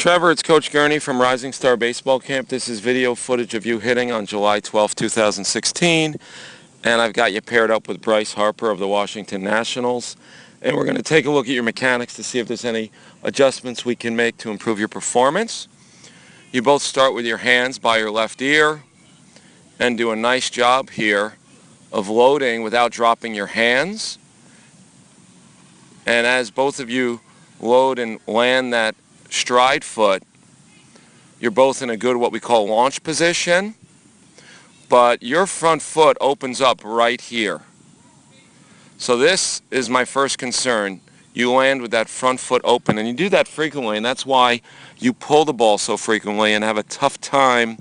Trevor, it's Coach Gurney from Rising Star Baseball Camp. This is video footage of you hitting on July 12, 2016. And I've got you paired up with Bryce Harper of the Washington Nationals. And we're going to take a look at your mechanics to see if there's any adjustments we can make to improve your performance. You both start with your hands by your left ear and do a nice job here of loading without dropping your hands. And as both of you load and land that stride foot, you're both in a good what we call launch position, but your front foot opens up right here. So this is my first concern. You land with that front foot open, and you do that frequently, and that's why you pull the ball so frequently and have a tough time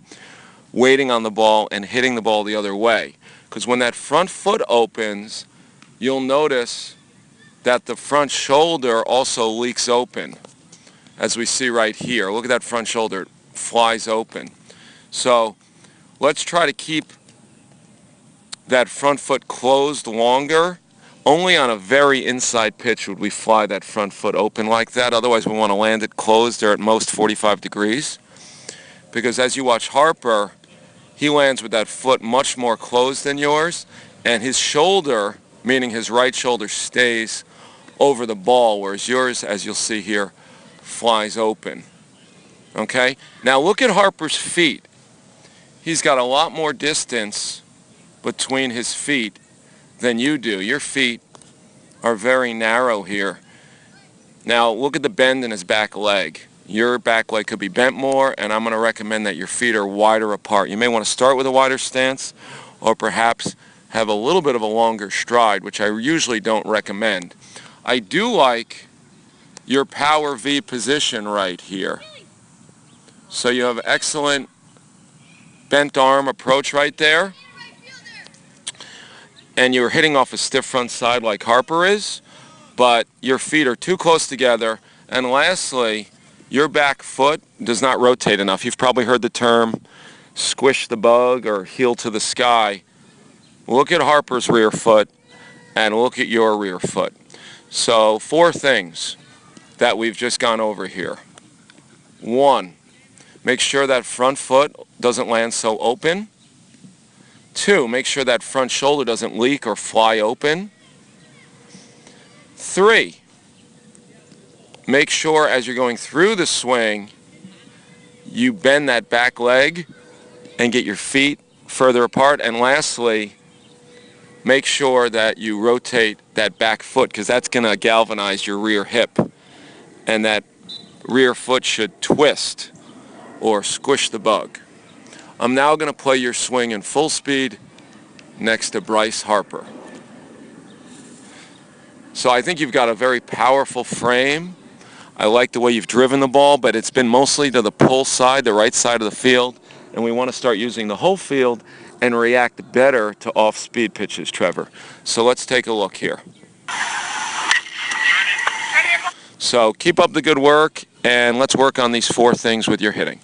waiting on the ball and hitting the ball the other way. Because when that front foot opens, you'll notice that the front shoulder also leaks open, as we see right here. Look at that front shoulder, it flies open. So let's try to keep that front foot closed longer. Only on a very inside pitch would we fly that front foot open like that. Otherwise we want to land it closed or at most 45 degrees. Because as you watch Harper, he lands with that foot much more closed than yours, and his shoulder, meaning his right shoulder, stays over the ball, whereas yours, as you'll see here, flies open. Okay? Now look at Harper's feet. He's got a lot more distance between his feet than you do. Your feet are very narrow here. Now look at the bend in his back leg. Your back leg could be bent more, and I'm going to recommend that your feet are wider apart. You may want to start with a wider stance, or perhaps have a little bit of a longer stride, which I usually don't recommend. I do like your power V position right here. So you have excellent bent arm approach right there. And you're hitting off a stiff front side like Harper is, but your feet are too close together. And lastly, your back foot does not rotate enough. You've probably heard the term squish the bug or heel to the sky. Look at Harper's rear foot and look at your rear foot. So 4 things that we've just gone over here. 1, make sure that front foot doesn't land so open. 2, make sure that front shoulder doesn't leak or fly open. 3, make sure as you're going through the swing, you bend that back leg and get your feet further apart. And lastly, make sure that you rotate that back foot, because that's going to galvanize your rear hip. And that rear foot should twist or squish the bug. I'm now going to play your swing in full speed next to Bryce Harper. So I think you've got a very powerful frame. I like the way you've driven the ball, but it's been mostly to the pull side, the right side of the field, and we want to start using the whole field and react better to off-speed pitches, Trevor. So let's take a look here. So keep up the good work, and let's work on these 4 things with your hitting.